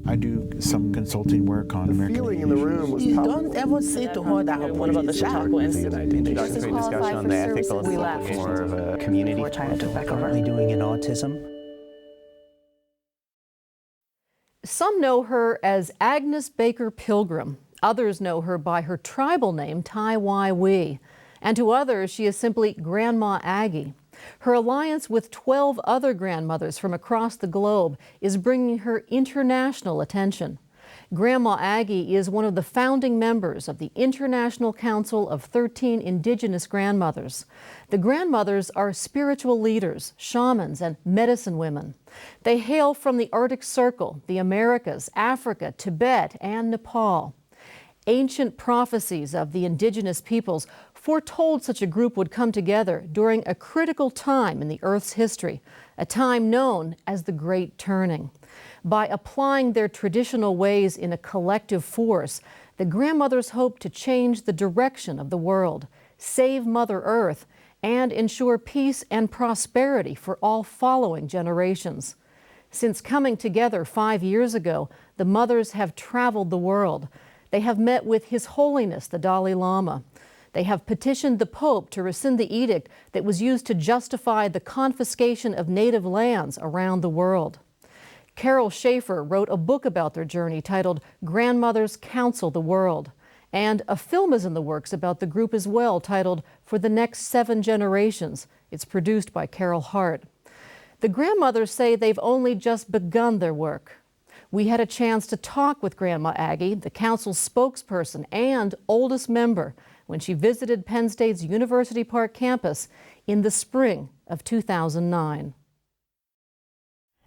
I do some consulting work on American feeling in the room was Don't ever say to her that her What about the chaplains? Introductory discussion on the ethical We left. more of a community. Before China took back over. Currently doing in autism. Some know her as Agnes Baker Pilgrim. Others know her by her tribal name, Tai Wai Wee. And to others, she is simply Grandma Aggie. Her alliance with 12 other grandmothers from across the globe is bringing her international attention. Grandma Aggie is one of the founding members of the International Council of 13 Indigenous Grandmothers. The grandmothers are spiritual leaders, shamans, and medicine women. They hail from the Arctic Circle, the Americas, Africa, Tibet, and Nepal. Ancient prophecies of the indigenous peoples foretold such a group would come together during a critical time in the Earth's history, a time known as the Great Turning. By applying their traditional ways in a collective force, the grandmothers hope to change the direction of the world, save Mother Earth, and ensure peace and prosperity for all following generations. Since coming together 5 years ago, the mothers have traveled the world. They have met with His Holiness the Dalai Lama. They have petitioned the Pope to rescind the edict that was used to justify the confiscation of native lands around the world. Carol Schaefer wrote a book about their journey titled Grandmothers Counsel the World. And a film is in the works about the group as well, titled For the Next 7 Generations. It's produced by Carol Hart. The grandmothers say they've only just begun their work. We had a chance to talk with Grandma Aggie, the council's spokesperson and oldest member, when she visited Penn State's University Park campus in the spring of 2009.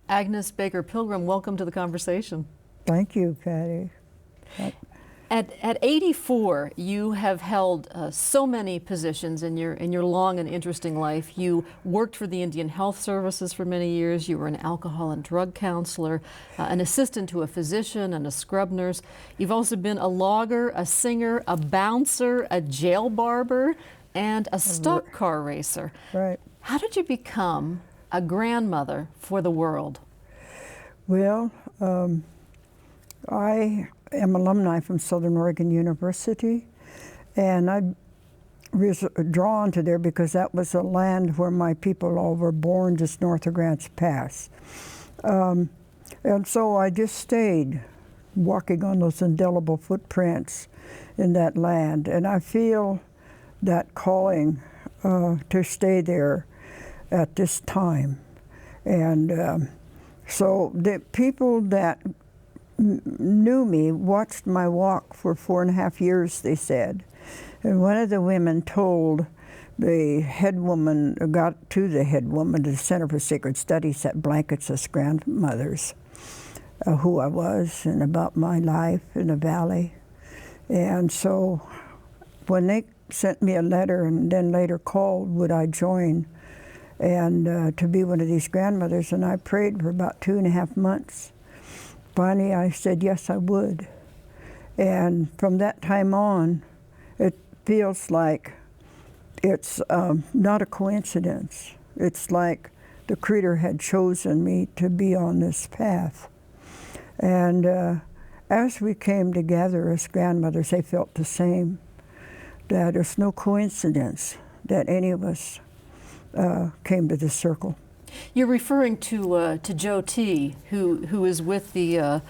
Agnes Baker Pilgrim, welcome to the conversation. Thank you, Patty. At 84, you have held so many positions in your long and interesting life. You worked for the Indian Health Services for many years. You were an alcohol and drug counselor, an assistant to a physician, and a scrub nurse. You've also been a logger, a singer, a bouncer, a jail barber, and a stock car racer. Right. How did you become a grandmother for the world? Well, I am alumni from Southern Oregon University, and I was drawn to there because that was a land where my people all were born, just north of Grants Pass. And so I just stayed walking on those indelible footprints in that land, and I feel that calling to stay there at this time. And so the people that knew me watched my walk for 4.5 years, they said. And one of the women told the head woman, got to the head woman of the Center for Sacred Studies that blankets us grandmothers, who I was and about my life in the valley. And so when they sent me a letter and then later called, would I join and to be one of these grandmothers, and I prayed for about 2.5 months. Finally, I said, yes, I would. And from that time on, it feels like it's not a coincidence. It's like the Creator had chosen me to be on this path. And as we came together as grandmothers, they felt the same, that it's no coincidence that any of us came to this circle. You're referring to Joe T., who is with the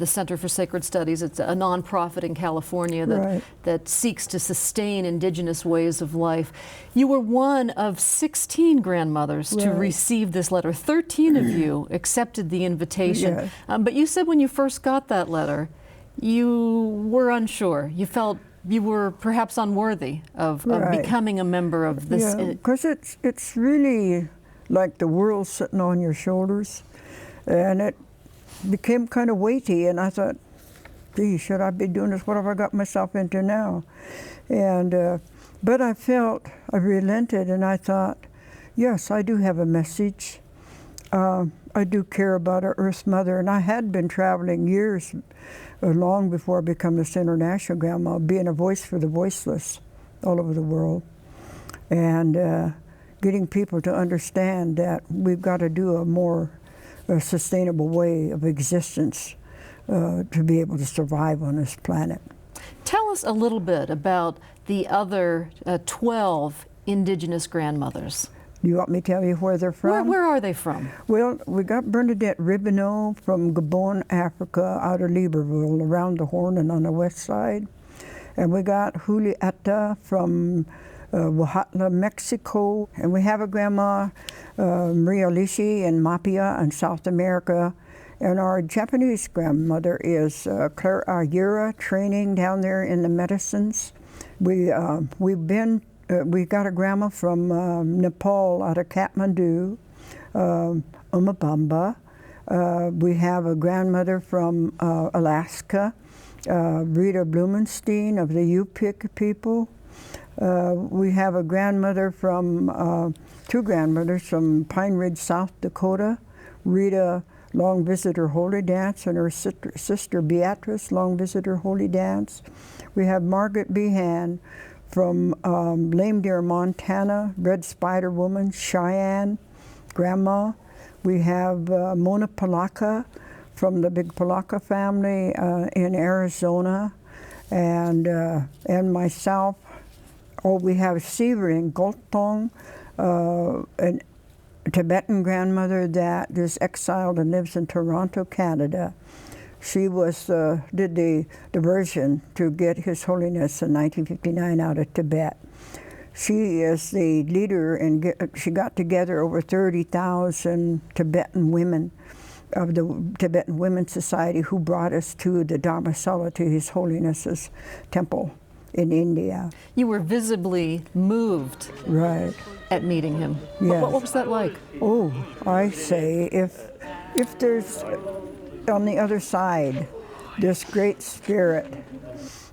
Center for Sacred Studies. It's a nonprofit in California that seeks to sustain indigenous ways of life. You were one of 16 grandmothers to receive this letter. 13 of you accepted the invitation. Yes. But you said when you first got that letter, you were unsure. You felt you were perhaps unworthy of becoming a member of this. Yeah, because it's really like the world sitting on your shoulders, and it became kind of weighty, and I thought, gee, should I be doing this? What have I got myself into now? And but I I relented, and I thought, yes, I do have a message. I do care about our Earth Mother, and I had been traveling years, long before I became this international grandma, being a voice for the voiceless all over the world, and getting people to understand that we've got to do a more sustainable way of existence to be able to survive on this planet. Tell us a little bit about the other 12 indigenous grandmothers. Do you want me to tell you where they're from? Where are they from? Well, we got Bernadette Ribineau from Gabon, Africa, out of Libreville, around the Horn and on the west side. And we got Julieta from Oaxaca, Mexico. And we have a grandma, Maria Lishi in Mapia in South America. And our Japanese grandmother is Claire Aguirre, training down there in the medicines. We got a grandma from Nepal out of Kathmandu, Umabamba. We have a grandmother from Alaska, Rita Blumenstein of the Yupik people. We have a grandmother from, two grandmothers from Pine Ridge, South Dakota, Rita Long Visitor Holy Dance and her sister Beatrice Long Visitor Holy Dance. We have Margaret Behan from Lame Deer, Montana, Red Spider Woman, Cheyenne, Grandma. We have Mona Palaka from the big Palaka family in Arizona, and myself. Oh, we have Sivering Goltong, an Tibetan grandmother that is exiled and lives in Toronto, Canada. She was did the diversion to get His Holiness in 1959 out of Tibet. She is the leader, and she got together over 30,000 Tibetan women of the Tibetan Women's Society who brought us to the Dharmasala, to His Holiness's temple in India. You were visibly moved Right. at meeting him. Yes. What was that like? Oh, I say, if there's on the other side this great spirit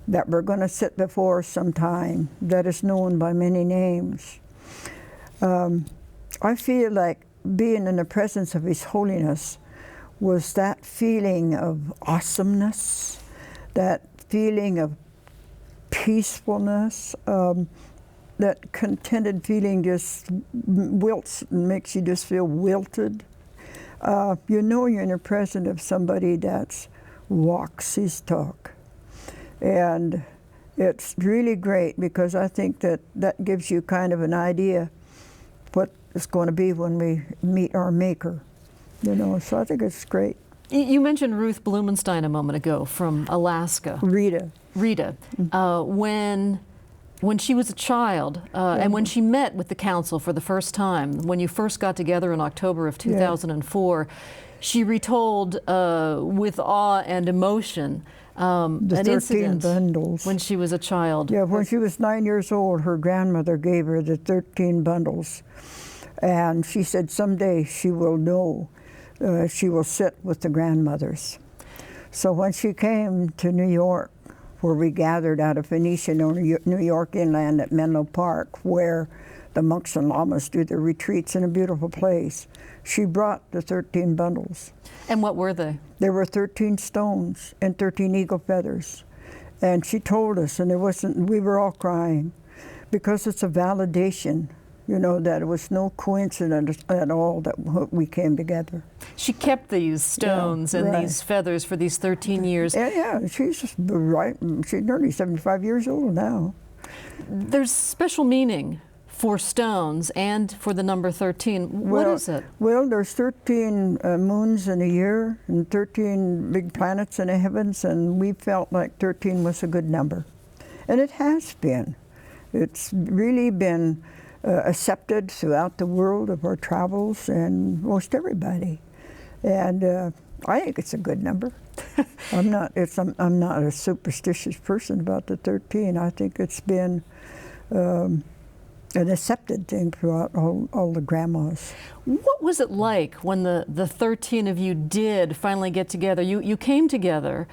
that we're going to sit before sometime that is known by many names, I feel like being in the presence of His Holiness was that feeling of awesomeness, that feeling of peacefulness, that contented feeling just wilts and makes you just feel wilted. You know you're in the presence of somebody that's walks his talk. And it's really great because I think that gives you kind of an idea what it's going to be when we meet our Maker. You know, so I think it's great. You mentioned Ruth Blumenstein a moment ago from Alaska. Rita. When she was a child, and when she met with the council for the first time, when you first got together in October of 2004, she retold with awe and emotion an 13 incident bundles. when she was a child. Yeah, when she was 9 years old, her grandmother gave her the 13 bundles. And she said someday she will know, she will sit with the grandmothers. So when she came to New York, where we gathered out of Phoenicia, New York inland at Menlo Park, where the monks and lamas do their retreats in a beautiful place, she brought the 13 bundles. And what were they? There were 13 stones and 13 eagle feathers. And she told us, and we were all crying, because it's a validation, you know, that it was no coincidence at all that we came together. She kept these stones and these feathers for these 13 years. Yeah, she's just right. She's nearly 75 years old now. There's special meaning for stones and for the number 13. What is it? Well, there's 13 moons in a year and 13 big planets in the heavens, and we felt like 13 was a good number. And it has been. It's really been accepted throughout the world of our travels and most everybody. And I think it's a good number. I'm not a superstitious person about the 13. I think it's been an accepted thing throughout all the grandmas. What was it like when the 13 of you did finally get together? You came together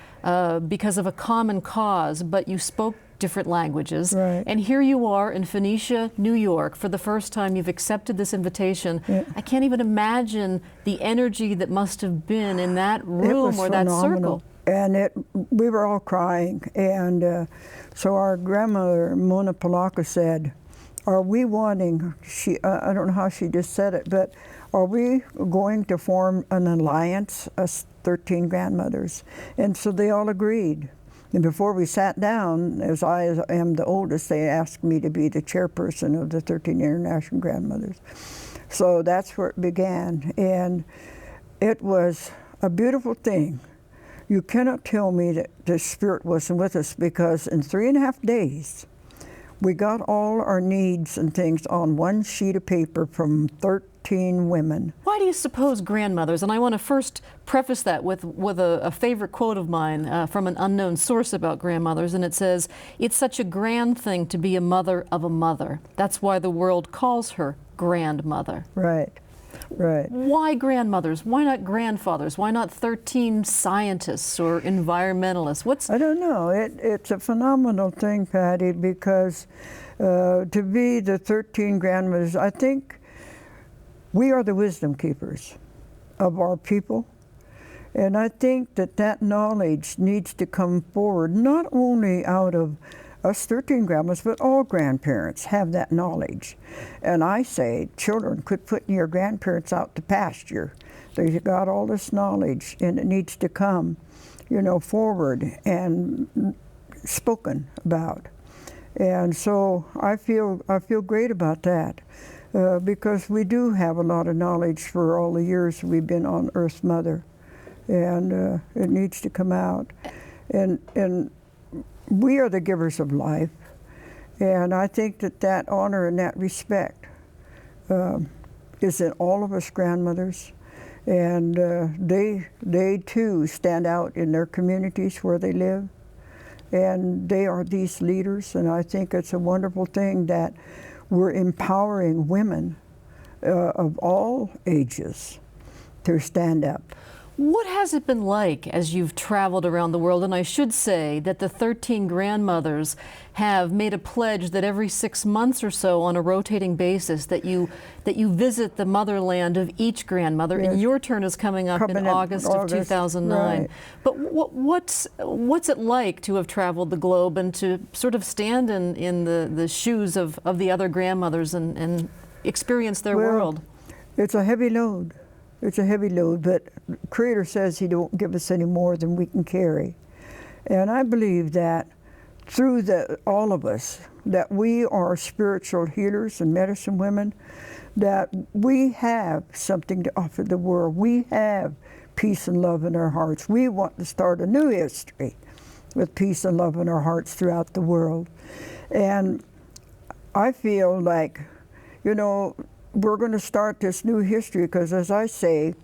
because of a common cause, but you spoke different languages. Right. And here you are in Phoenicia, New York. For the first time, you've accepted this invitation. Yeah. I can't even imagine the energy that must have been in that room or that circle. And we were all crying. And so our grandmother, Mona Palaka, said, are we wanting, I don't know how she just said it, but are we going to form an alliance, us 13 grandmothers? And so they all agreed. And before we sat down, as I am the oldest, they asked me to be the chairperson of the 13 International Grandmothers. So that's where it began. And it was a beautiful thing. You cannot tell me that the Spirit wasn't with us, because in 3.5 days, we got all our needs and things on one sheet of paper from 13 women. Why do you suppose grandmothers, and I want to first preface that with a favorite quote of mine from an unknown source about grandmothers, and it says, "It's such a grand thing to be a mother of a mother. That's why the world calls her grandmother." Right, right. Why grandmothers? Why not grandfathers? Why not 13 scientists or environmentalists? I don't know. It's a phenomenal thing, Patty, because to be the 13 grandmothers, I think we are the wisdom keepers of our people. And I think that knowledge needs to come forward, not only out of us 13 grandmas, but all grandparents have that knowledge. And I say, children, quit putting your grandparents out to pasture. They've got all this knowledge, and it needs to come, forward and spoken about. And so I feel great about that, because we do have a lot of knowledge for all the years we've been on Earth's Mother, and it needs to come out. And we are the givers of life, and I think that honor and that respect is in all of us grandmothers, and they too stand out in their communities where they live, and they are these leaders, and I think it's a wonderful thing that we're empowering women of all ages to stand up. What has it been like as you've traveled around the world? And I should say that the 13 grandmothers have made a pledge that every 6 months or so, on a rotating basis, that you visit the motherland of each grandmother. Yes. And your turn is coming up in August of 2009. Right. But what's it like to have traveled the globe and to sort of stand in the shoes of the other grandmothers and experience their world? It's a heavy load. It's a heavy load, but the Creator says He don't give us any more than we can carry. And I believe that through all of us, that we are spiritual healers and medicine women, that we have something to offer the world. We have peace and love in our hearts. We want to start a new history with peace and love in our hearts throughout the world. And I feel like, we're going to start this new history, because, as I say,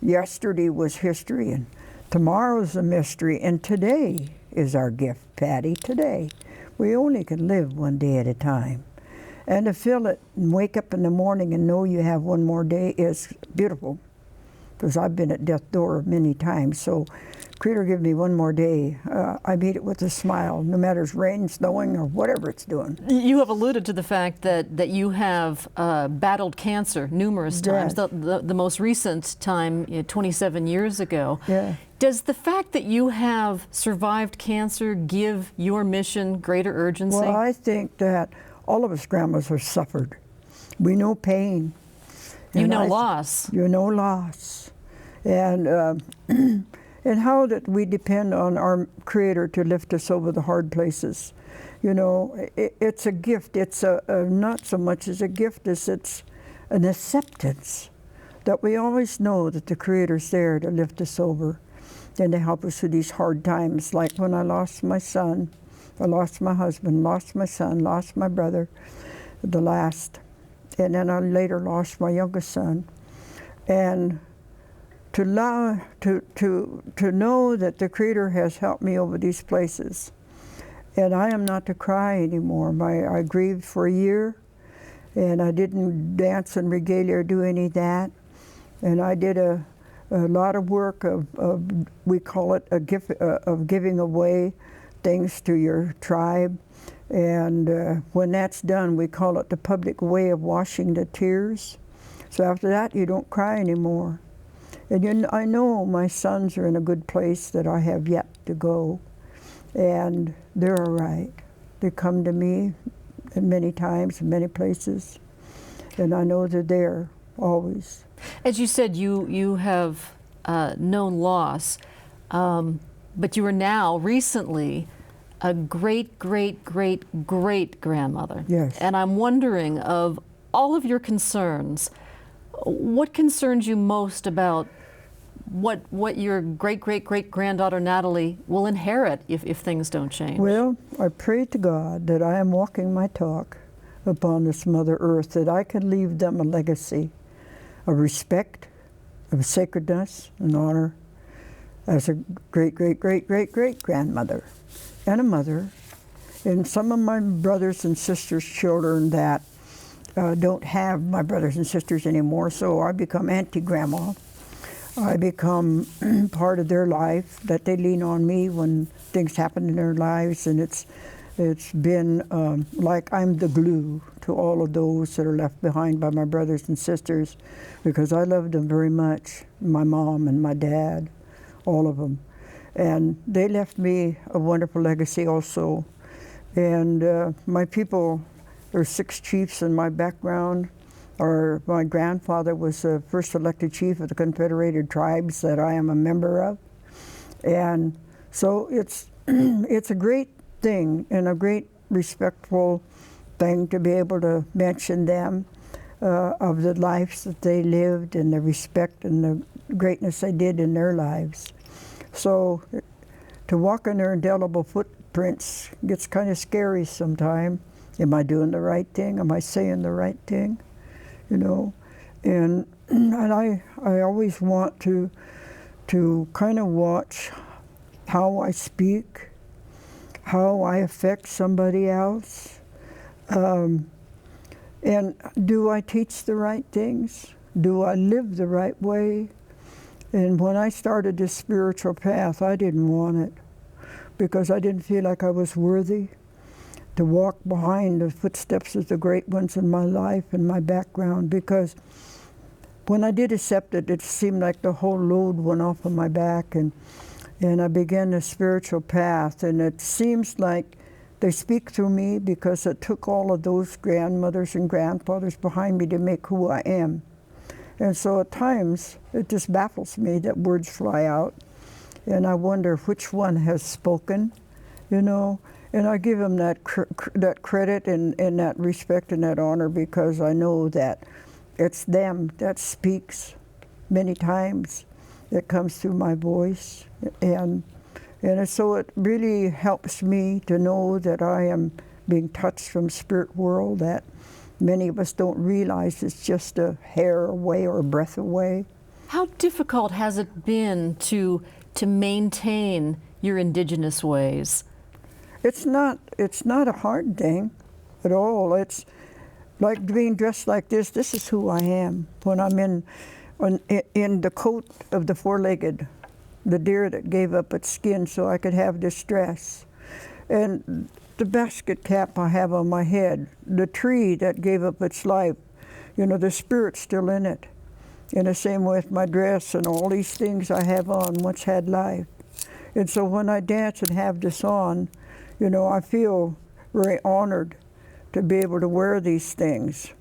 yesterday was history, and tomorrow's a mystery, and today is our gift, Patty, today. We only can live one day at a time. And to feel it and wake up in the morning and know you have one more day is beautiful, because I've been at death's door many times. So Creator, give me one more day. I meet it with a smile, no matter it's rain, snowing, or whatever it's doing. You have alluded to the fact that you have battled cancer numerous times. Yes. The most recent time, 27 years ago. Yeah. Does the fact that you have survived cancer give your mission greater urgency? Well, I think that all of us grandmas have suffered. We know pain. You know loss. You know loss. And and how that we depend on our Creator to lift us over the hard places. It's a gift. It's not so much as a gift as it's an acceptance that we always know that the Creator's there to lift us over and to help us through these hard times. Like when I lost my son, I lost my husband, lost my son, lost my brother, the last, and then I later lost my youngest son. And to know that the Creator has helped me over these places. And I am not to cry anymore. I grieved for a year, and I didn't dance and regalia or do any of that. And I did a lot of work of we call it a gift of giving away things to your tribe. And when that's done, we call it the public way of washing the tears. So after that, you don't cry anymore. And I know my sons are in a good place that I have yet to go, and they're all right. They come to me and many times, in many places. And I know they're there always. As you said, you have known loss, but you are now recently a great-great-great-great-grandmother. Yes. And I'm wondering, of all of your concerns, what concerns you most about what your great-great-great-granddaughter Natalie will inherit if things don't change? Well, I pray to God that I am walking my talk upon this Mother Earth, that I can leave them a legacy of respect, of sacredness and honor as a great-great-great-great-great-grandmother and a mother. And some of my brothers and sisters' children that don't have my brothers and sisters anymore, so I become Auntie Grandma. I become part of their life, that they lean on me when things happen in their lives, and it's been like I'm the glue to all of those that are left behind by my brothers and sisters, because I love them very much, my mom and my dad, all of them. And they left me a wonderful legacy also. And my people, there's 6 chiefs in my background. My grandfather was the first elected chief of the Confederated Tribes that I am a member of. And so it's a great thing and a great respectful thing to be able to mention them, of the lives that they lived and the respect and the greatness they did in their lives. So to walk in their indelible footprints gets kind of scary sometimes. Am I doing the right thing? Am I saying the right thing? You know, and I always want to kind of watch how I speak, how I affect somebody else, and do I teach the right things? Do I live the right way? And when I started this spiritual path, I didn't want it, because I didn't feel like I was worthy to walk behind the footsteps of the great ones in my life and my background, because when I did accept it, it seemed like the whole load went off of my back, and I began the spiritual path, and it seems like they speak through me, because it took all of those grandmothers and grandfathers behind me to make who I am. And so at times, it just baffles me that words fly out, and I wonder which one has spoken, you know. And I give them that credit and that respect and that honor, because I know that it's them that speaks many times. It comes through my voice. And so it really helps me to know that I am being touched from spirit world, that many of us don't realize it's just a hair away or a breath away. How difficult has it been to maintain your indigenous ways? It's not a hard thing at all. It's like being dressed like this. This is who I am when I'm in the coat of the four-legged, the deer that gave up its skin so I could have this dress. And the basket cap I have on my head, the tree that gave up its life, you know, the spirit's still in it. And the same with my dress and all these things I have on once had life. And so when I dance and have this on, you know, I feel very honored to be able to wear these things,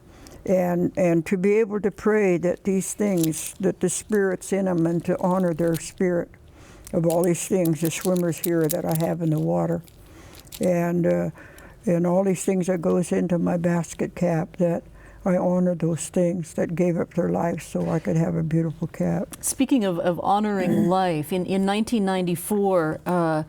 and to be able to pray that these things, that the spirit's in them, and to honor their spirit of all these things, the swimmers here that I have in the water, and all these things that goes into my basket cap, that I honor those things that gave up their lives so I could have a beautiful cap. Speaking of honoring life, in 1994,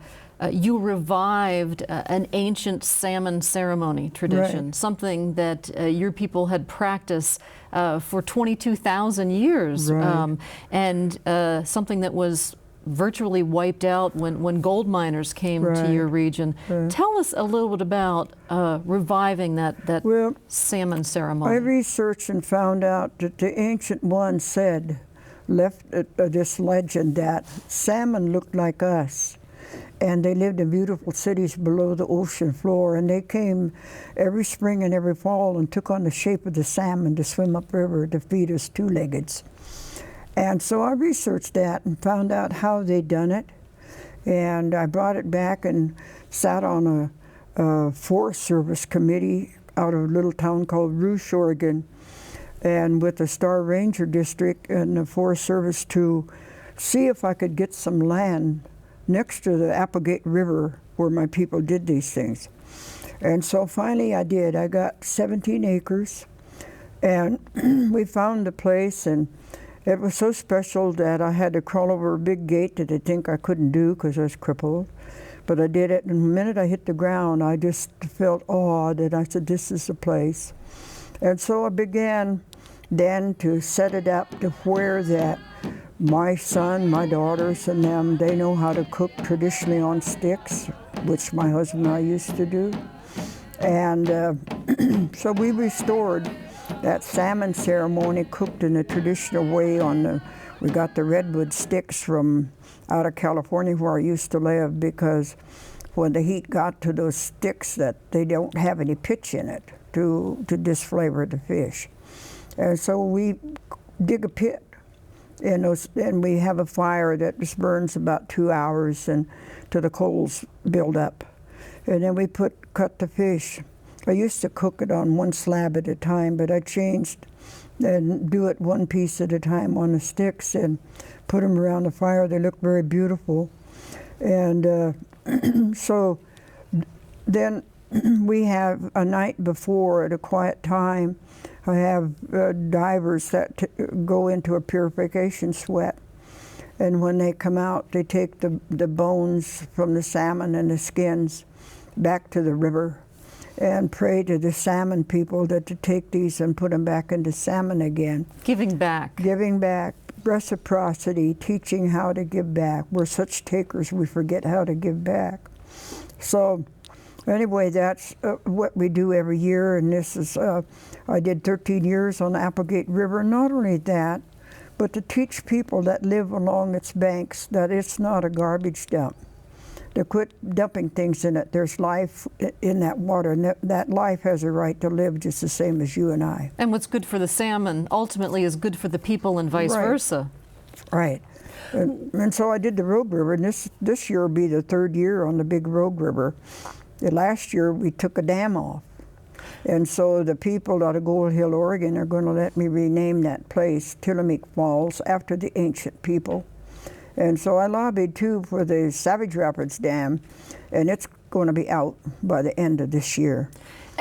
you revived an ancient salmon ceremony tradition, Right. something that your people had practiced for 22,000 years, Right. and something that was virtually wiped out when gold miners came to Right. your region. Right. Tell us a little bit about reviving that Well, salmon I ceremony. researched and found out that the ancient ones said, left this legend, that salmon looked like us. And they lived in beautiful cities below the ocean floor, and they came every spring and every fall and took on the shape of the salmon to swim upriver to feed us two-leggeds. And so I researched that and found out how they'd done it, and I brought it back and sat on a Forest Service committee out of a little town called Rouge, Oregon, and with the Star Ranger District and the Forest Service to see if I could get some land next to the Applegate River where my people did these things. And so finally I did. I got 17 acres, and we found a place, and it was so special that I had to crawl over a big gate that I think I couldn't do because I was crippled. But I did it, and the minute I hit the ground, I just felt awed, and I said, this is the place. And so I began then to set it up to where that my son, my daughters, and them, they know how to cook traditionally on sticks, which my husband and I used to do. And so we restored that salmon ceremony cooked in a traditional way we got the redwood sticks from out of California where I used to live, because when the heat got to those sticks that they don't have any pitch in it to disflavor the fish. And so we dig a pit and we have a fire that just burns about 2 hours and till the coals build up. And then we cut the fish. I used to cook it on one slab at a time, but I changed and do it one piece at a time on the sticks and put them around the fire. They look very beautiful. And so then we have a night before at a quiet time, I have divers that go into a purification sweat. And when they come out, they take the bones from the salmon and the skins back to the river and pray to the salmon people that to take these and put them back into salmon again. Giving back. Giving back, reciprocity, teaching how to give back. We're such takers, we forget how to give back. So anyway, that's what we do every year, and this is, I did 13 years on the Applegate River. Not only that, but to teach people that live along its banks that it's not a garbage dump. To quit dumping things in it. There's life in that water, and that life has a right to live just the same as you and I. And what's good for the salmon ultimately is good for the people and vice versa. Right. And so I did the Rogue River, and this year will be the 3rd year on the big Rogue River. Last year we took a dam off. And so the people out of Gold Hill, Oregon are going to let me rename that place Tillameek Falls after the ancient people. And so I lobbied too for the Savage Rapids Dam, and it's going to be out by the end of this year.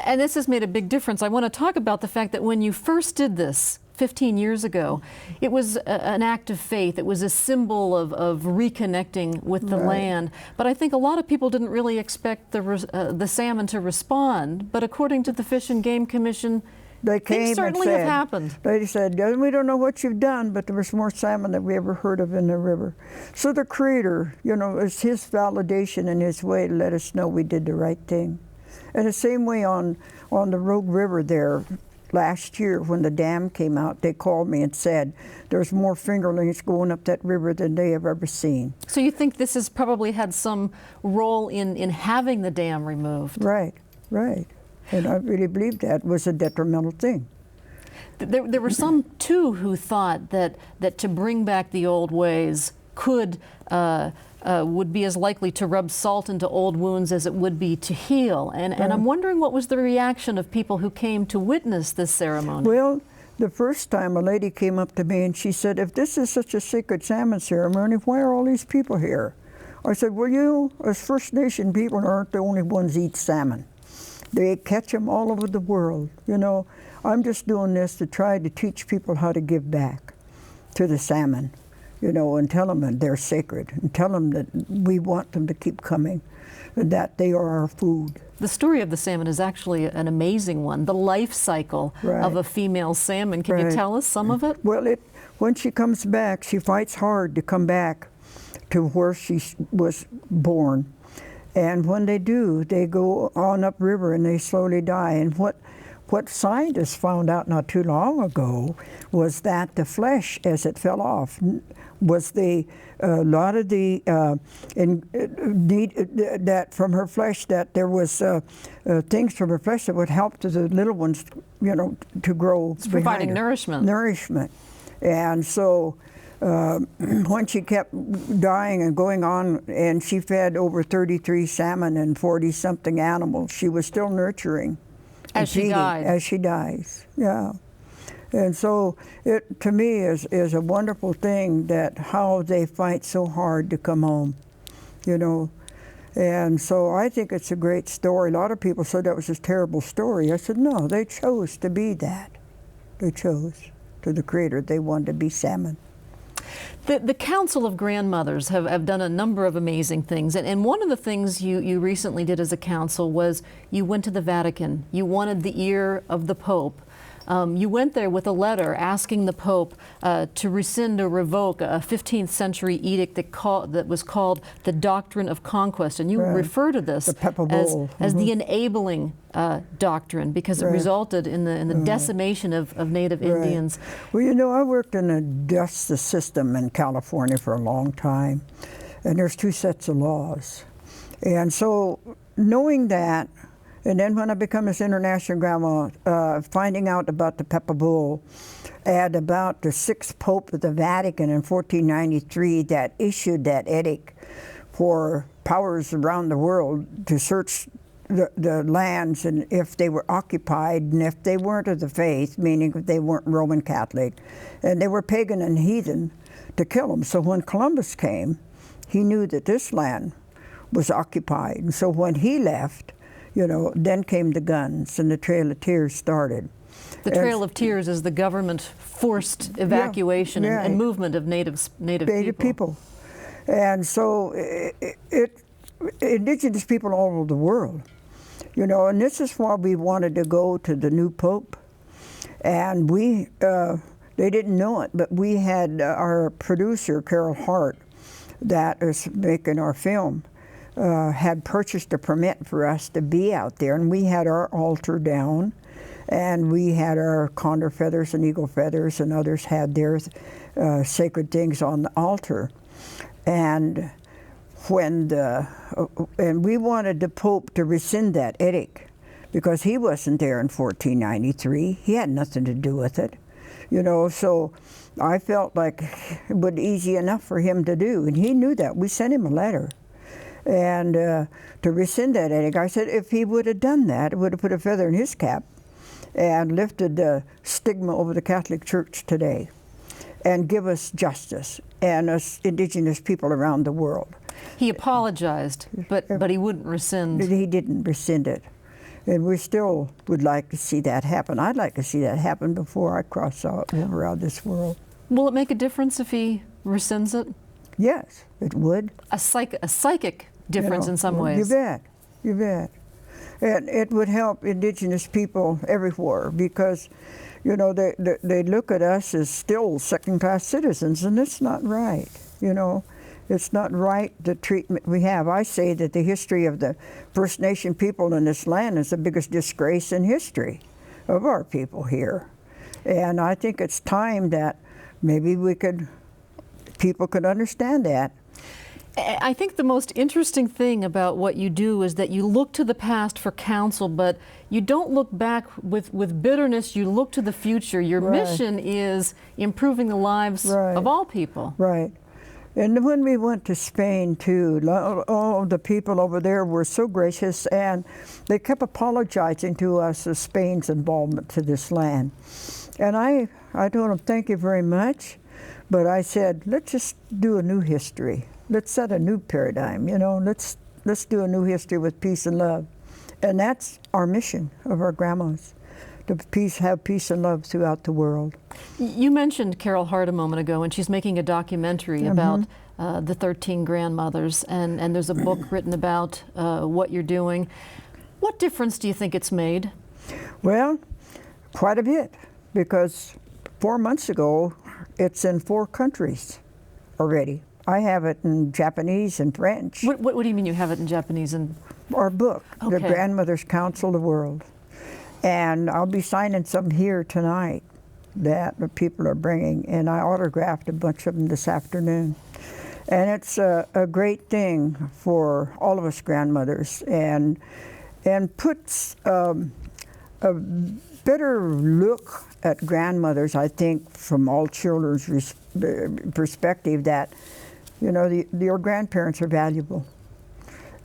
And this has made a big difference. I want to talk about the fact that when you first did this 15 years ago, it was an act of faith. It was a symbol of reconnecting with the land. But I think a lot of people didn't really expect the salmon to respond. But according to the Fish and Game Commission, they came things certainly and said, have happened. They said, we don't know what you've done, but there was more salmon than we ever heard of in the river. So the Creator, it's His validation and His way to let us know we did the right thing. And the same way on the Rogue River there, last year when the dam came out, they called me and said there's more fingerlings going up that river than they have ever seen. So you think this has probably had some role in having the dam removed? Right, right. And I really believe that was a detrimental thing. There were some, too, who thought that to bring back the old ways would be as likely to rub salt into old wounds as it would be to heal. And I'm wondering what was the reaction of people who came to witness this ceremony? Well, the first time a lady came up to me and she said, if this is such a sacred salmon ceremony, why are all these people here? I said, well, as First Nation people aren't the only ones who eat salmon. They catch them all over the world. I'm just doing this to try to teach people how to give back to the salmon, and tell them that they're sacred, and tell them that we want them to keep coming, and that they are our food. The story of the salmon is actually an amazing one, the life cycle of a female salmon. Can you tell us some of it? Well, when she comes back, she fights hard to come back to where she was born. And when they do, they go on upriver and they slowly die. And what scientists found out not too long ago was that the flesh, as it fell off, was a lot of the that from her flesh, that there was things from her flesh that would help to the little ones, to grow. It's providing nourishment. Nourishment. And so when she kept dying and going on, and she fed over 33 salmon and 40-something animals, she was still nurturing. As she died. As she dies, yeah. And so it, to me, is a wonderful thing that how they fight so hard to come home, you know. And so I think it's a great story. A lot of people said that was a terrible story. I said, no, they chose to be that. They chose to the Creator. They wanted to be salmon. The Council of Grandmothers have done a number of amazing things. And one of the things you recently did as a council was you went to the Vatican. You wanted the ear of the Pope. You went there with a letter asking the Pope to rescind or revoke a 15th century edict that was called the Doctrine of Conquest. And you refer to this as the enabling doctrine because it resulted in the decimation of Native Indians. Well, you know, I worked in a justice system in California for a long time, and there's two sets of laws. And so knowing that, and then when I became this international grandma, finding out about the Pepper Bull and about the sixth Pope of the Vatican in 1493 that issued that edict for powers around the world to search the lands and if they were occupied and if they weren't of the faith, meaning if they weren't Roman Catholic, and they were pagan and heathen, to kill them. So when Columbus came, he knew that this land was occupied. And so when he left, you know, then came the guns and the Trail of Tears started. The Trail of Tears is the government forced evacuation and movement of native people. And so indigenous people all over the world, you know, and this is why we wanted to go to the new Pope. And we, they didn't know it, but we had our producer, Carol Hart, that is making our film, had purchased a permit for us to be out there, and we had our altar down, and we had our condor feathers and eagle feathers, and others had their sacred things on the altar. And when and we wanted the Pope to rescind that edict because he wasn't there in 1493. He had nothing to do with it, you know. So I felt like it would be easy enough for him to do, and he knew that. We sent him a letter. And to rescind that edict, I said if he would have done that, it would have put a feather in his cap and lifted the stigma over the Catholic Church today and give us justice and us indigenous people around the world. He apologized, but he wouldn't rescind. He didn't rescind it. And we still would like to see that happen. I'd like to see that happen before I cross over out of this world. Will it make a difference if he rescinds it? Yes, it would. A psychic difference in some ways. You bet, you bet. And it would help indigenous people everywhere because, you know, they look at us as still second-class citizens, and it's not right, you know. It's not right, the treatment we have. I say that the history of the First Nation people in this land is the biggest disgrace in history of our people here. And I think it's time that maybe people could understand that. I think the most interesting thing about what you do is that you look to the past for counsel, but you don't look back with bitterness. You look to the future. Your mission is improving the lives of all people. Right. And when we went to Spain too, all the people over there were so gracious, and they kept apologizing to us of Spain's involvement to this land. And I told them, thank you very much, but I said, let's just do a new history. Let's set a new paradigm, you know, let's do a new history with peace and love. And that's our mission of our grandmas, to have peace and love throughout the world. You mentioned Carol Hart a moment ago, and she's making a documentary about the 13 grandmothers, and there's a book written about what you're doing. What difference do you think it's made? Well, quite a bit, because 4 months ago, it's in 4 countries already. I have it in Japanese and French. What do you mean you have it in Japanese and? Our book, okay. The Grandmothers Council of the World. And I'll be signing some here tonight that the people are bringing, and I autographed a bunch of them this afternoon. And it's a great thing for all of us grandmothers, and puts a better look at grandmothers, I think, from all children's perspective, that, you know, your grandparents are valuable.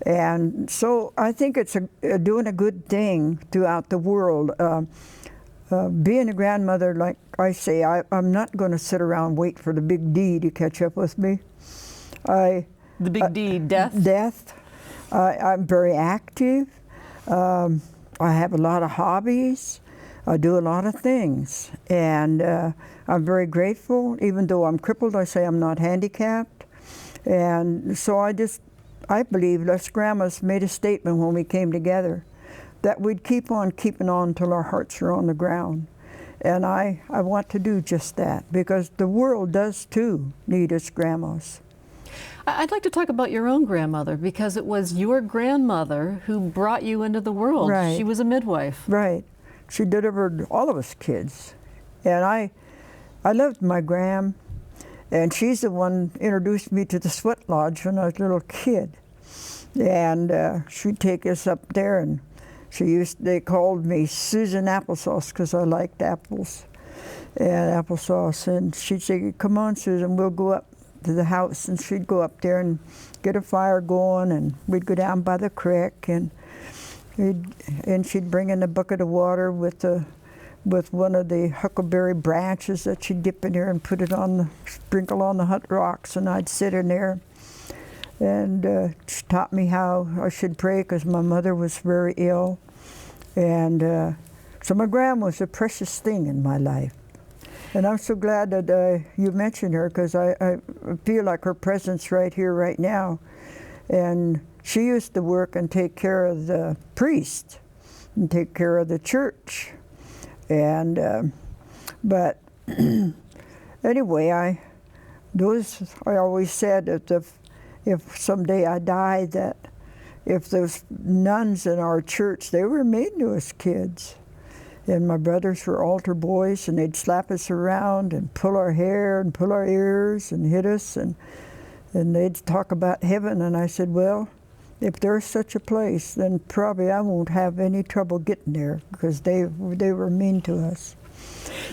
And so I think it's doing a good thing throughout the world. Being a grandmother, like I say, I'm not going to sit around and wait for the big D to catch up with me. The big D, death? Death. I'm very active. I have a lot of hobbies. I do a lot of things. And I'm very grateful. Even though I'm crippled, I say I'm not handicapped. And so I believe us grandmas made a statement when we came together that we'd keep on keeping on till our hearts are on the ground. And I want to do just that, because the world does too need us grandmas. I'd like to talk about your own grandmother, because it was your grandmother who brought you into the world. Right. She was a midwife. Right. She delivered all of us kids. And I loved my gram, and she's the one introduced me to the sweat lodge when I was a little kid. And she'd take us up there, and they called me Susan Applesauce because I liked apples and applesauce. And she'd say, "Come on, Susan, we'll go up to the house." And she'd go up there and get a fire going, and we'd go down by the creek, and she'd bring in a bucket of water with one of the huckleberry branches that she'd dip in there and sprinkle on the hot rocks, and I'd sit in there. And she taught me how I should pray, because my mother was very ill. And so my grandma was a precious thing in my life. And I'm so glad that you mentioned her, because I feel like her presence right here, right now. And she used to work and take care of the priest and take care of the church. And but anyway, I always said that if someday I die, that if those nuns in our church, they were made to us kids. And my brothers were altar boys, and they'd slap us around and pull our hair and pull our ears and hit us, and they'd talk about heaven. And I said, well, if there's such a place, then probably I won't have any trouble getting there, because they were mean to us.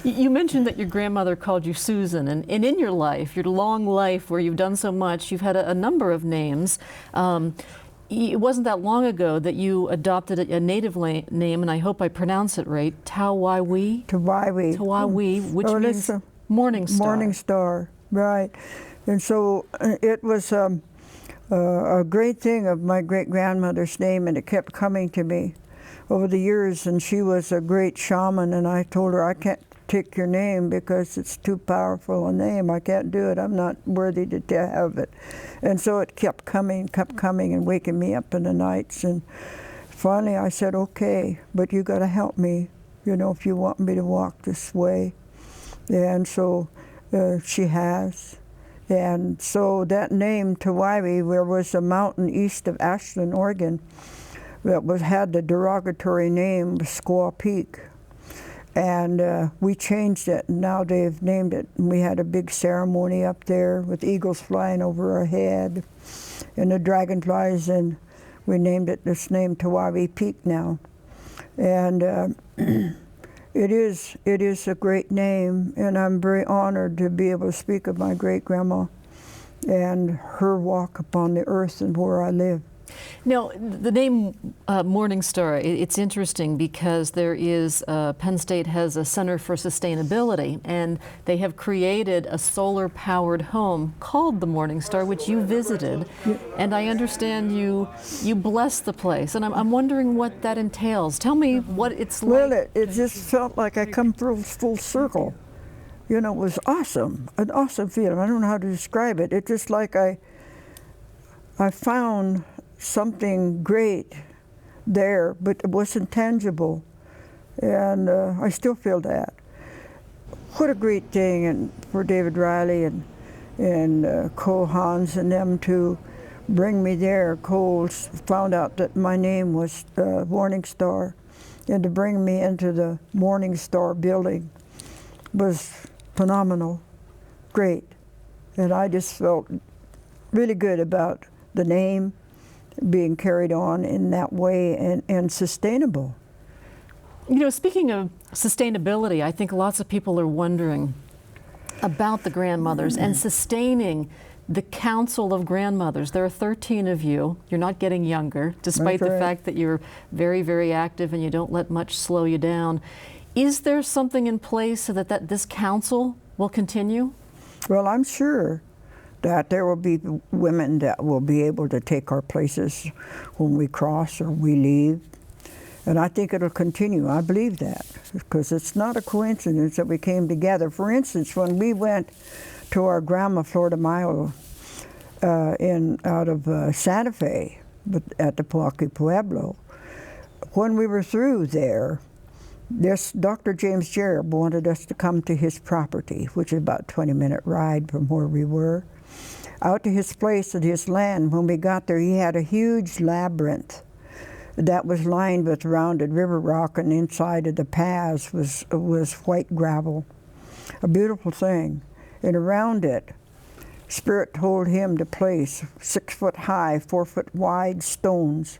You mentioned that your grandmother called you Susan, and in your life, your long life where you've done so much, you've had a number of names. It wasn't that long ago that you adopted a native name, and I hope I pronounce it right, Tawiwi? Tawiwi. Tawiwi, which means morning star. Morning star, right. And so it was a great thing of my great-grandmother's name, and it kept coming to me over the years. And she was a great shaman, and I told her, I can't take your name because it's too powerful a name. I can't do it. I'm not worthy to have it. And so it kept coming and waking me up in the nights. And finally I said, okay, but you got to help me, if you want me to walk this way. And so she has. And so that name, Tawiwi, there was a mountain east of Ashland, Oregon, that had the derogatory name Squaw Peak. And we changed it, and now they've named it. And we had a big ceremony up there with eagles flying over our head and the dragonflies, and we named it this name, Tawiwi Peak now. And it is a great name, and I'm very honored to be able to speak of my great-grandma and her walk upon the earth and where I live. Now, the name Morning Star, it's interesting because there is, Penn State has a Center for Sustainability, and they have created a solar-powered home called the Morning Star, which you visited, and I understand you blessed the place, and I'm wondering what that entails. Tell me what it's like. Well, it just felt like I come full circle. It was awesome, an awesome feeling. I don't know how to describe it. It's just like I found something great there, but it wasn't tangible, and I still feel that. What a great thing for David Riley and Cole Hans and them to bring me there. Cole found out that my name was Morning Star, and to bring me into the Morning Star building was phenomenal, great, and I just felt really good about the name being carried on in that way and sustainable. Speaking of sustainability, I think lots of people are wondering about the grandmothers and sustaining the Council of Grandmothers. There are 13 of you. You're not getting younger, despite the fact that you're very, very active and you don't let much slow you down. Is there something in place so that this council will continue? Well, I'm sure that there will be women that will be able to take our places when we cross or we leave. And I think it'll continue. I believe that, because it's not a coincidence that we came together. For instance, when we went to our grandma Florida Mayo out of Santa Fe, but at the Poaki Pueblo, when we were through there, this Dr. James Jarrett wanted us to come to his property, which is about a 20-minute ride from where we were, out to his place at his land. When we got there, he had a huge labyrinth that was lined with rounded river rock, and inside of the paths was white gravel, a beautiful thing. And around it, Spirit told him to place 6 foot high, 4 foot wide stones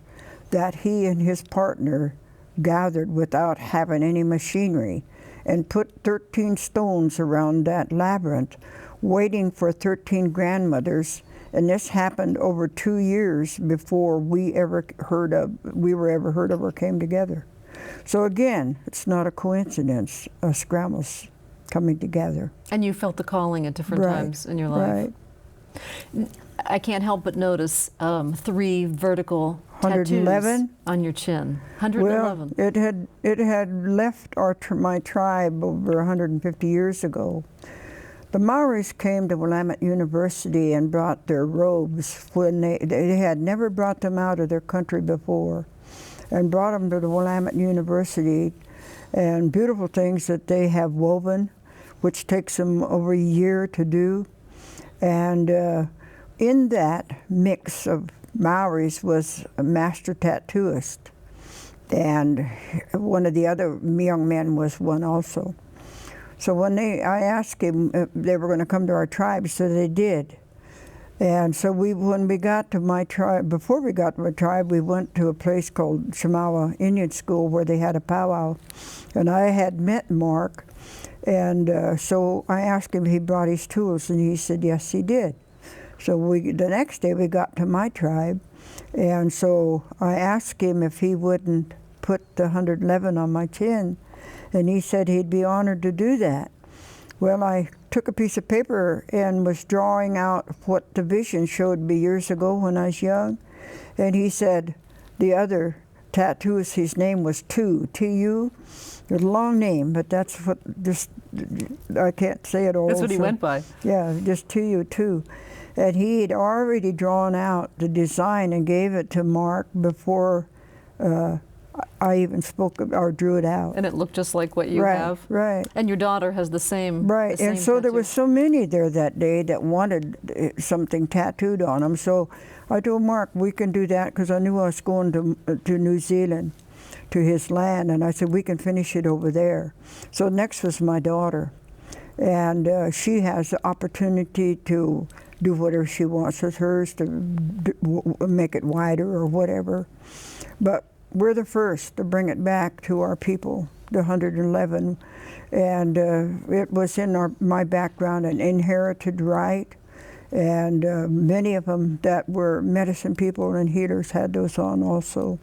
that he and his partner gathered without having any machinery, and put 13 stones around that labyrinth, waiting for 13 grandmothers. And this happened over 2 years before we were ever heard of or came together. So again, it's not a coincidence, us grandmas coming together. And you felt the calling at different times in your life. Right. I can't help but notice 3 vertical 111 tattoos on your chin. 111. Well, it had left my tribe over 150 years ago. The Maoris came to Willamette University and brought their robes when they had never brought them out of their country before, and brought them to the Willamette University, and beautiful things that they have woven, which takes them over a year to do. And in that mix of Maoris was a master tattooist, and one of the other young men was one also. So when I asked him if they were going to come to our tribe, he said they did. And so when we got to my tribe, before we got to my tribe, we went to a place called Chamawa Indian School where they had a powwow. And I had met Mark, and so I asked him if he brought his tools, and he said yes, he did. So the next day we got to my tribe, and so I asked him if he wouldn't put the 111 on my chin, and he said he'd be honored to do that. Well, I took a piece of paper and was drawing out what the vision showed me years ago when I was young, and he said the other tattoos, his name was Tu, T-U. It's a long name, but that's what, I can't say it all. That's what he went by. Yeah, just T-U, Tu. And he had already drawn out the design and gave it to Mark before I even spoke or drew it out. And it looked just like what you have. Right. And your daughter has the same. Right. And so there was so many there that day that wanted something tattooed on them. So I told Mark we can do that, because I knew I was going to New Zealand, to his land, and I said we can finish it over there. So next was my daughter, and she has the opportunity to do whatever she wants with hers, to make it wider or whatever. But we're the first to bring it back to our people, the 111, and it was in my background an inherited right, and many of them that were medicine people and healers had those on also.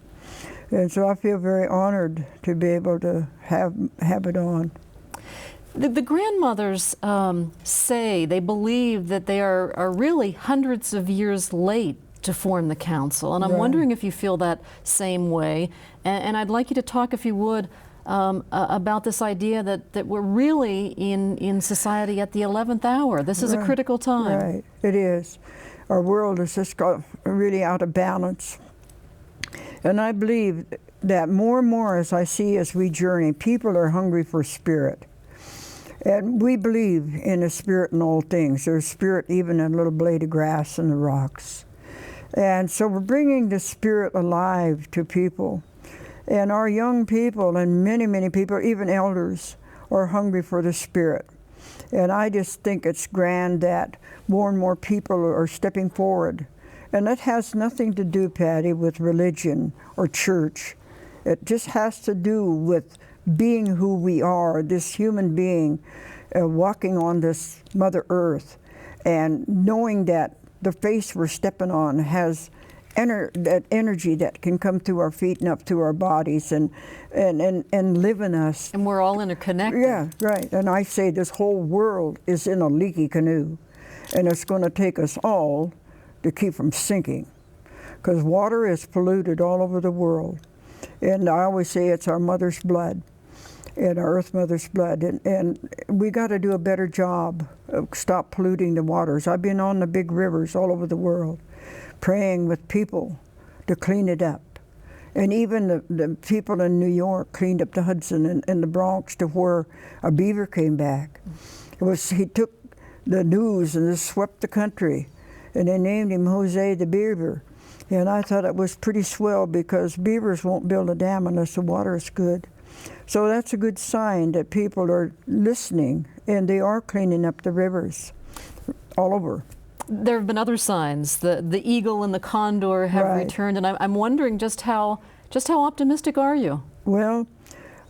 And so I feel very honored to be able to have it on. The grandmothers say they believe that they are really hundreds of years late to form the council, and I'm wondering if you feel that same way. And I'd like you to talk, if you would, about this idea that we're really in society at the 11th hour. This is a critical time. Right, it is. Our world is just really out of balance. And I believe that more and more as we journey, people are hungry for spirit. And we believe in a spirit in all things. There's spirit even in a little blade of grass in the rocks. And so we're bringing the spirit alive to people. And our young people and many, many people, even elders, are hungry for the spirit. And I just think it's grand that more and more people are stepping forward. And that has nothing to do, Patty, with religion or church. It just has to do with being who we are, this human being walking on this Mother Earth, and knowing that the face we're stepping on has that energy that can come through our feet and up through our bodies and live in us. And we're all interconnected. Yeah, right. And I say this whole world is in a leaky canoe, and it's going to take us all to keep from sinking, because water is polluted all over the world. And I always say it's our mother's blood, and our Earth Mother's blood, and we got to do a better job of stop polluting the waters. I've been on the big rivers all over the world, praying with people to clean it up. And even the people in New York cleaned up the Hudson and the Bronx to where a beaver came back. He took the news and just swept the country, and they named him Jose the Beaver. And I thought it was pretty swell, because beavers won't build a dam unless the water is good. So that's a good sign that people are listening, and they are cleaning up the rivers all over. There have been other signs. The eagle and the condor have returned, and I'm wondering just how optimistic are you? Well,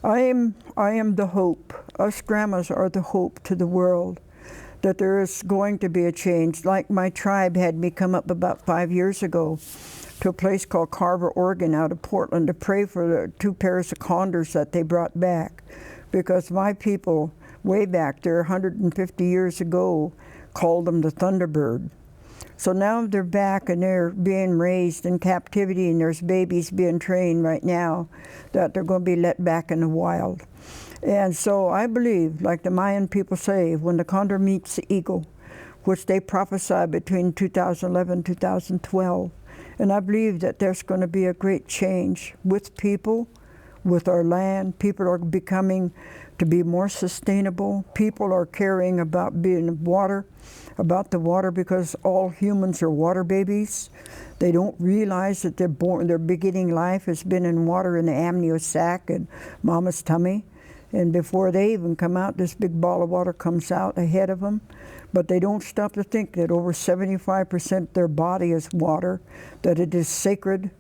I am the hope. Us grandmas are the hope to the world, that there is going to be a change. Like my tribe had me come up about 5 years ago to a place called Carver, Oregon, out of Portland, to pray for the 2 pairs of condors that they brought back, because my people way back there 150 years ago called them the Thunderbird. So now they're back, and they're being raised in captivity, and there's babies being trained right now that they're going to be let back in the wild. And so I believe, like the Mayan people say, when the condor meets the eagle, which they prophesied between 2011 and 2012, and I believe that there's going to be a great change with people, with our land. People are becoming to be more sustainable. People are caring about about the water, because all humans are water babies. They don't realize that their beginning life has been in water in the amnio sac and mama's tummy. And before they even come out, this big ball of water comes out ahead of them. But they don't stop to think that over 75% of their body is water, that it is sacred,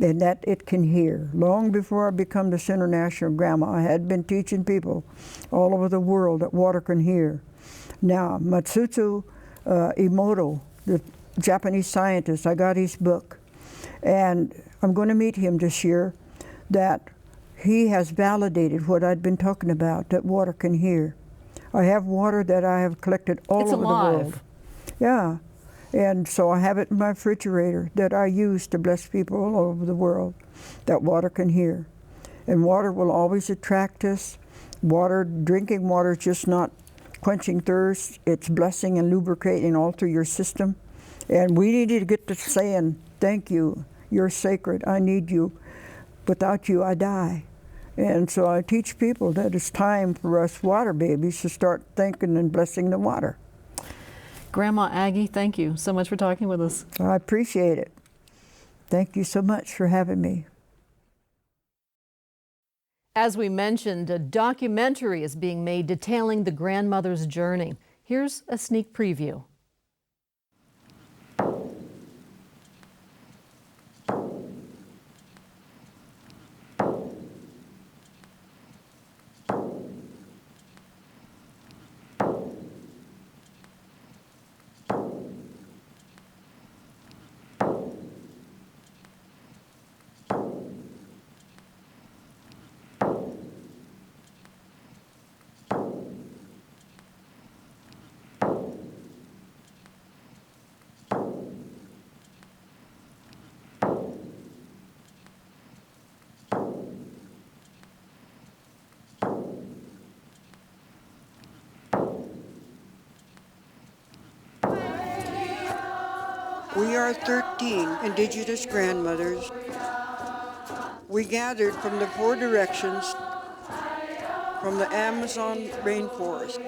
and that it can hear. Long before I become this international grandma, I had been teaching people all over the world that water can hear. Now, Matsuto Emoto, the Japanese scientist, I got his book, and I'm going to meet him this year, that he has validated what I'd been talking about, that water can hear. I have water that I have collected all over the world. Yeah. And so I have it in my refrigerator that I use to bless people all over the world, that water can hear. And water will always attract us. Drinking water is just not quenching thirst. It's blessing and lubricating all through your system. And we need to get to saying, thank you, you're sacred, I need you. Without you, I die. And so I teach people that it's time for us water babies to start thanking and blessing the water. Grandma Aggie, thank you so much for talking with us. I appreciate it. Thank you so much for having me. As we mentioned, a documentary is being made detailing the grandmother's journey. Here's a sneak preview. We are 13 indigenous grandmothers. We gathered from the 4 directions from the Amazon rainforest.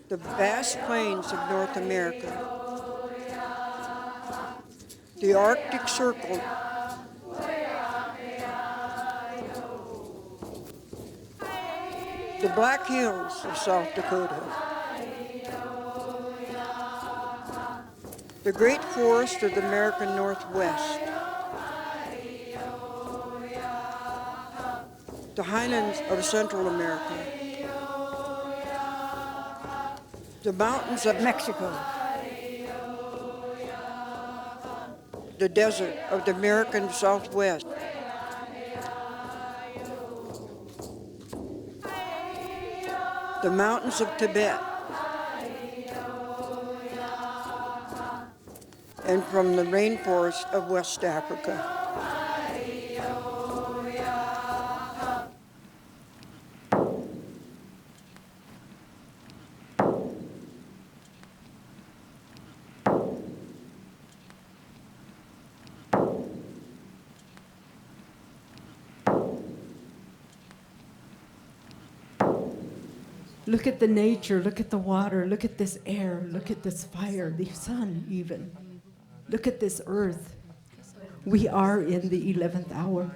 The vast plains of North America, the Arctic Circle, the Black Hills of South Dakota, the great forest of the American Northwest, the highlands of Central America, the mountains of Mexico, the desert of the American Southwest, the mountains of Tibet, and from the rainforest of West Africa. Look at the nature, look at the water, look at this air, look at this fire, the sun even. Look at this earth. We are in the 11th hour.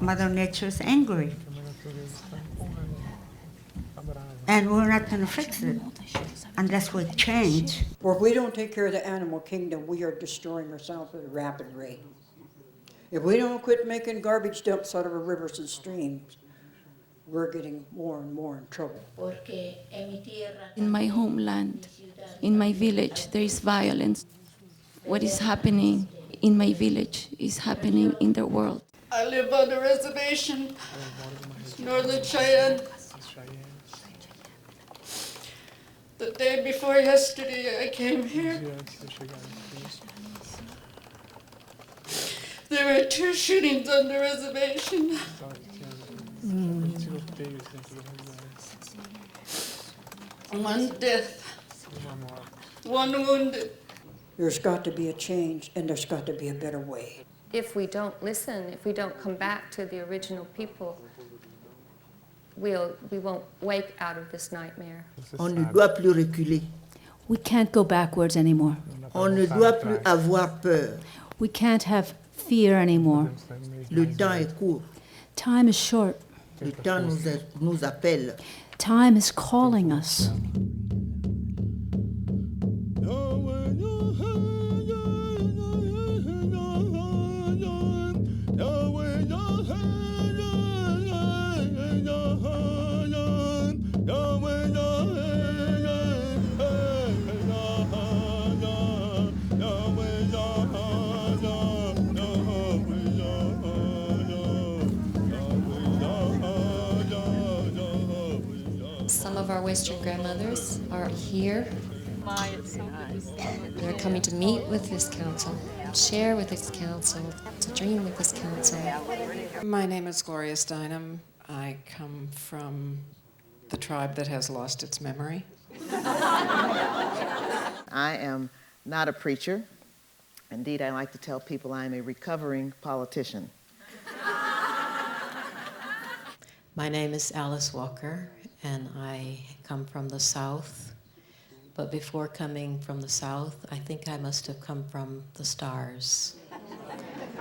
Mother Nature's angry. And we're not going to fix it unless we change. For if we don't take care of the animal kingdom, we are destroying ourselves at a rapid rate. If we don't quit making garbage dumps out of our rivers and streams, we're getting more and more in trouble. In my homeland, in my village, there is violence. What is happening in my village is happening in the world. I live on a reservation, Northern Cheyenne. The day before yesterday, I came here. There were 2 shootings on the reservation. One death, 1 wounded. There's got to be a change, and there's got to be a better way. If we don't listen, if we don't come back to the original people, we won't wake out of this nightmare. On ne doit plus reculer. We can't go backwards anymore. On ne doit plus avoir peur. We can't have fear anymore. Le temps est court. Time is short. Le temps nous appelle. Time is calling us. Some of our Western grandmothers are here. They're coming to meet with this council, share with this council, to dream with this council. My name is Gloria Steinem. I come from the tribe that has lost its memory. I am not a preacher. Indeed, I like to tell people I am a recovering politician. My name is Alice Walker, and I come from the South. But before coming from the South, I think I must have come from the stars.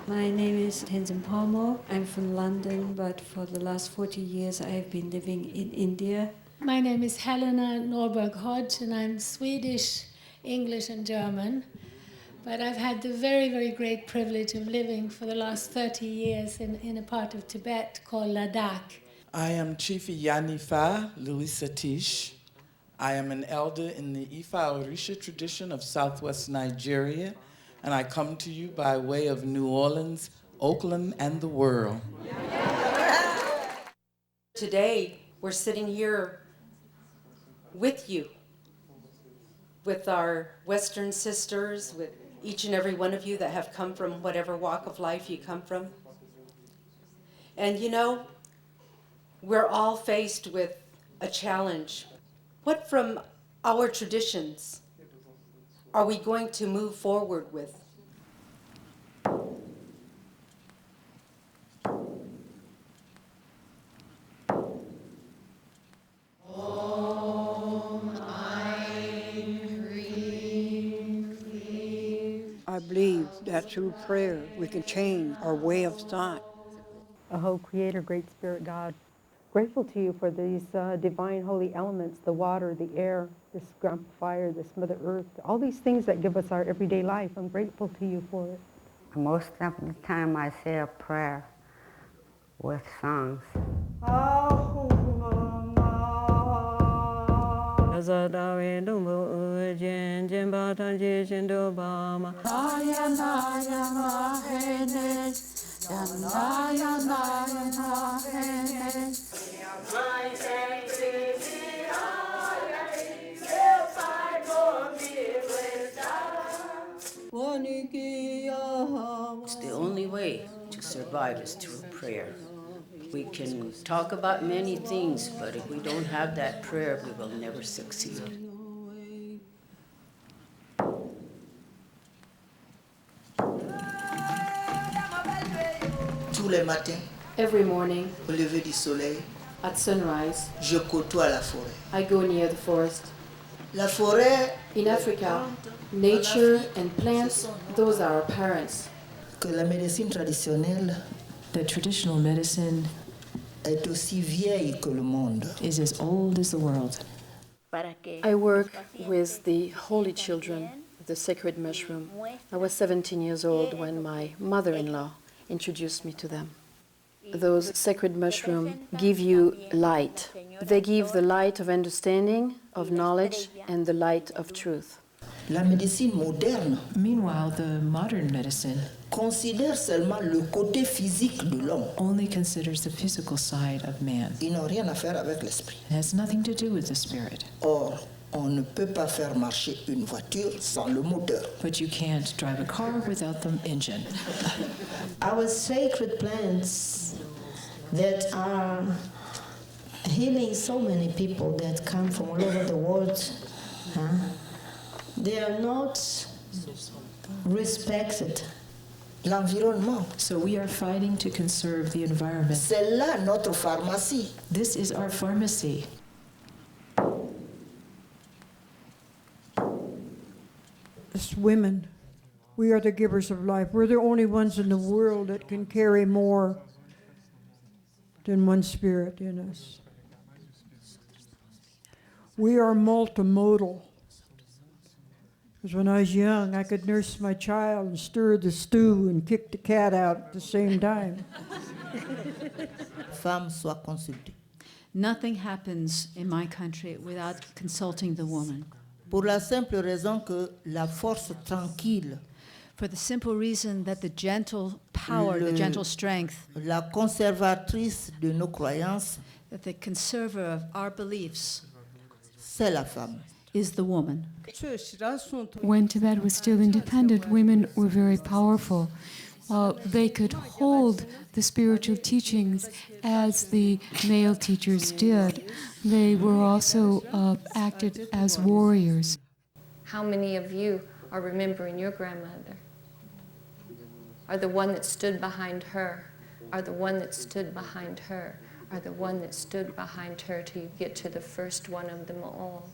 My name is Tenzin Palmo. I'm from London, but for the last 40 years I have been living in India. My name is Helena Norberg Hodge, and I'm Swedish, English, and German. But I've had the very, very great privilege of living for the last 30 years in a part of Tibet called Ladakh. I am Chief Yanifa Louis Satish. I am an elder in the Ifa Orisha tradition of Southwest Nigeria, and I come to you by way of New Orleans, Oakland, and the world. Today, we're sitting here with you, with our Western sisters, with each and every one of you that have come from whatever walk of life you come from. And you know, we're all faced with a challenge. What from our traditions are we going to move forward with? I believe that through prayer we can change our way of thought. Oh, Creator, Great Spirit God, grateful to you for these divine holy elements, the water, the air, this ground fire, this Mother Earth, all these things that give us our everyday life. I'm grateful to you for it. Most of the time I say a prayer with songs. The only way to survive is through prayer. We can talk about many things, but if we don't have that prayer, we will never succeed. Tous les matins, Every morning, au lever du soleil, at sunrise, je côtoie la forêt. I go near the forest. La forêt, In Africa, nature and plants, those are our parents. que la médecine traditionnelle, The traditional medicine est aussi vieille que le monde. is as old as the world. I work with the holy children, the sacred mushroom. I was 17 years old when my mother-in-law introduced me to them. Those sacred mushrooms give you light. They give the light of understanding, of knowledge, and the light of truth. La médecine moderne, Meanwhile, the modern medicine considère seulement le côté physique de l'homme. only considers the physical side of man. Ils n'ont rien à faire avec l'esprit. It has nothing to do with the spirit. Or, on ne peut pas faire marcher une voiture sans le moteur. But you can't drive a car without the engine. Our sacred plants that are healing so many people that come from all over the world, they are not respected. L'environnement, So we are fighting to conserve the environment. c'est là notre pharmacie. This is our pharmacy. As women, we are the givers of life. We're the only ones in the world that can carry more than one spirit in us. We are multimodal. Because when I was young, I could nurse my child and stir the stew and kick the cat out at the same time. Femme soit consultée. Nothing happens in my country without consulting the woman. Pour la simple raison que la force tranquille, For the simple reason that the gentle power, the gentle strength, la conservatrice de nos croyances, that the conserver of our beliefs c'est la femme. is the woman. When Tibet was still independent, women were very powerful. They could hold the spiritual teachings as the male teachers did. They were also acted as warriors. How many of you are remembering your grandmother? Are the one that stood behind her? Are the one that stood behind her? Are the one that stood behind her till you get to the first one of them all?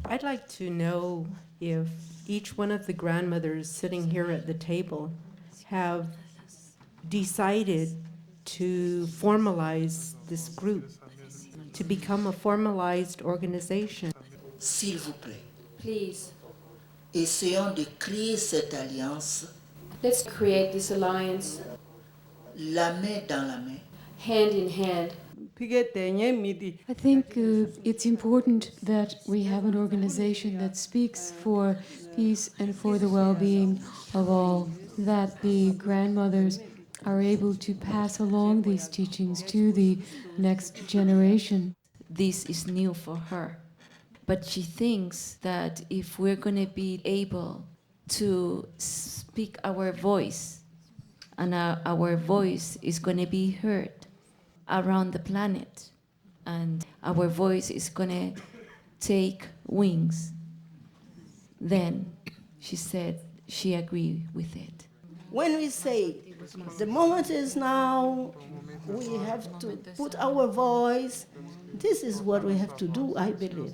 I'd like to know if each one of the grandmothers sitting here at the table have decided to formalize this group, to become a formalized organization. S'il vous plaît, Please, essayons de créer cette alliance, let's create this alliance, la main dans la main. hand in hand. I think it's important that we have an organization that speaks for peace and for the well-being of all, that the grandmothers are able to pass along these teachings to the next generation. This is new for her, but she thinks that if we're going to be able to speak our voice, and our voice is going to be heard around the planet, and our voice is going to take wings, then she said she agreed with it. When we say the moment is now, we have to put our voice, this is what we have to do, I believe.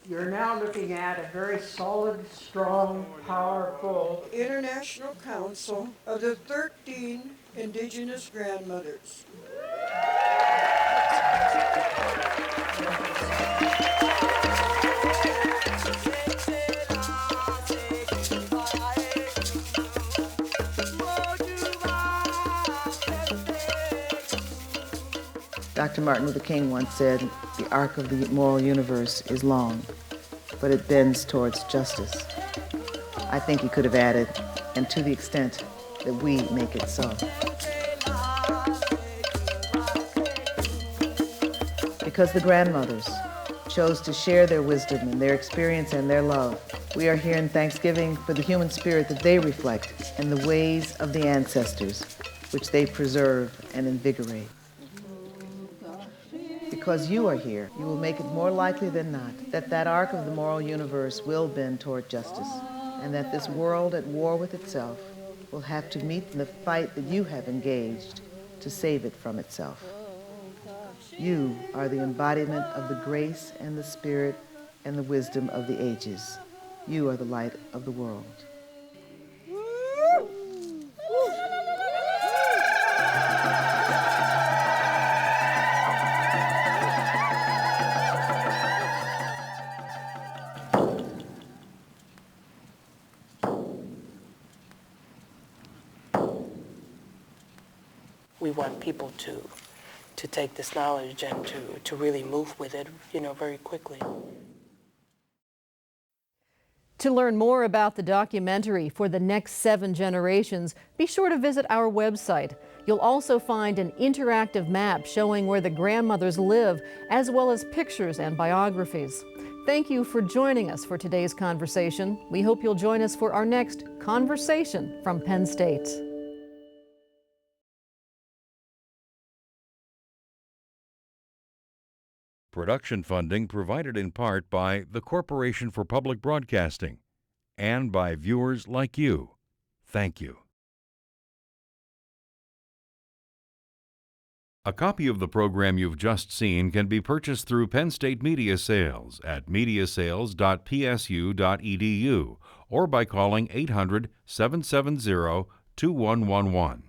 You're now looking at a very solid, strong, powerful International Council of the 13 Indigenous Grandmothers. Dr. Martin Luther King once said, "The arc of the moral universe is long, but it bends towards justice." I think he could have added, "and to the extent that we make it so." Because the grandmothers chose to share their wisdom and their experience and their love, we are here in thanksgiving for the human spirit that they reflect and the ways of the ancestors which they preserve and invigorate. Because you are here, you will make it more likely than not that that arc of the moral universe will bend toward justice, and that this world at war with itself will have to meet the fight that you have engaged to save it from itself. You are the embodiment of the grace and the spirit and the wisdom of the ages. You are the light of the world. We want people to take this knowledge and to really move with it, very quickly. To learn more about the documentary For the Next 7 Generations, be sure to visit our website. You'll also find an interactive map showing where the grandmothers live, as well as pictures and biographies. Thank you for joining us for today's conversation. We hope you'll join us for our next Conversation from Penn State. Production funding provided in part by the Corporation for Public Broadcasting and by viewers like you. Thank you. A copy of the program you've just seen can be purchased through Penn State Media Sales at mediasales.psu.edu or by calling 800-770-2111.